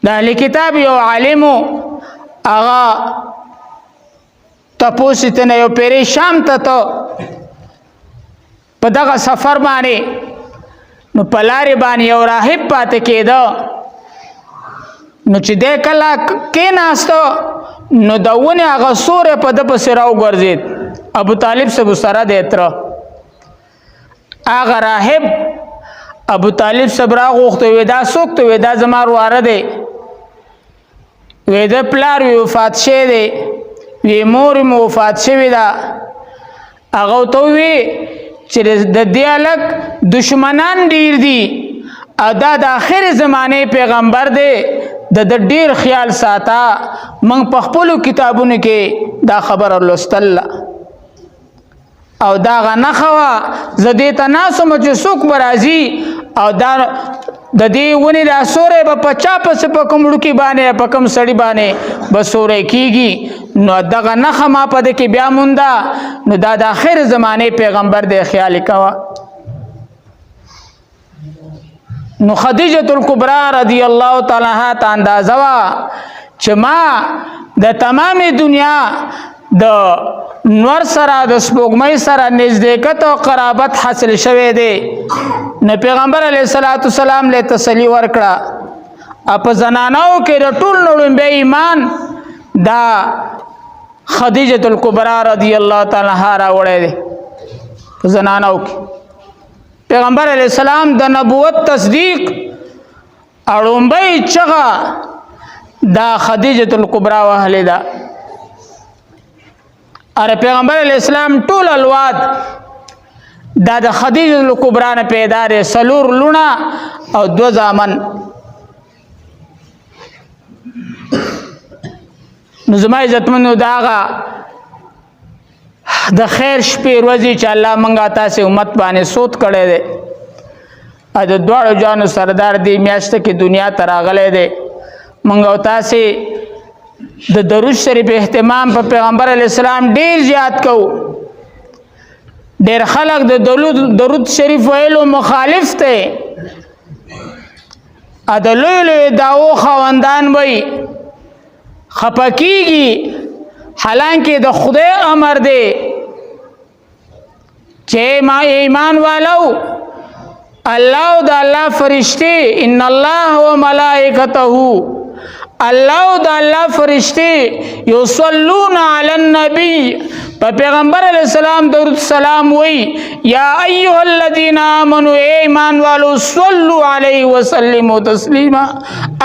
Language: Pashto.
د اهل کتاب یو عالمو هغه تپوس ته نه یو پیری شام ته په دغه سفر باندې نو په لارې باندې یو راهب پاتې کېده نو چې دی کله کېناسته نو د ونې هغه سوری په ده پسې راوګرځېد ابو طالب صاحب سره دی تره هغه راهب ابو طالب صاحب راغوښته وی دا څوک ته وی دا زما ورواره دی وی د پلار وی وفات شوی دی وی مور مې وفات شوې ده هغه ورته ووی چې د دې هلک دشمنان ډیر دي او دا د آخر زمانې پیغمبر دی د ډیر خیال ساته موږ په خپلو کتابونو کې دا خبره لوستل او دا هغه نښه وه زه دې ته ناست وم چې څوک به راځي او دا د دې ونې دا سوری به په چا پسې په کوم وړوکي باندې په کوم سړي باندې به سوری کېږي نو دغه نښه ما په دې کې بیا مونده نو دا د آخر زمانې پیغمبر دی خیال یې کوه نو خدیجة الکبرا رضی الله تعالی عنها ته اندازه وه چې ما د تمامې دنیا د نور سره د سپوږمۍ سره نزدېکت او قرابت حاصل شوی دی نو پیغمبر علیه الصلاة والسلام له تسلی ورکړه په زنانو کې د ټول نه لومبی ایمان دا خدیجة الکبرا رضی الله تعالی عنها راوړی دی په زنانو کې پیغمبر علیه السلام د نبوت تصدیق اړومبی چغه دا خدیجة الکبرا وهلې ده اره پیغمبر علیہ السلام ټول الواد دا د خدیجة الکبرا نه پیدا دی 4 لوڼه او 2 زامن نو زما عزتمنو دا هغه د خیر شپې ورځې چې الله موږ تاسې امت باندې سود کړی دی او د دواړو جانو سردار دی میاشته کې دنیا ته راغلی دی موږ او تاسې د درود شریف اهتمام په پیغمبر علیه السلام ډیر زیات کو ډیر خلق د درود شریف ویلو مخالف ته ا د لوی لوی داو خوندان وای خپکیږي حالانکه د خدای امر دی چې ما ایمان والو الله او د الله فرشتي ان الله و ملائکته الله او د الله فرشتي یصلون علی النبی په پیغمبر علیہ السلام درود سلام وی یا ایها الذین آمنوا ایمان والو صلوا علیه وسلموا تسلیما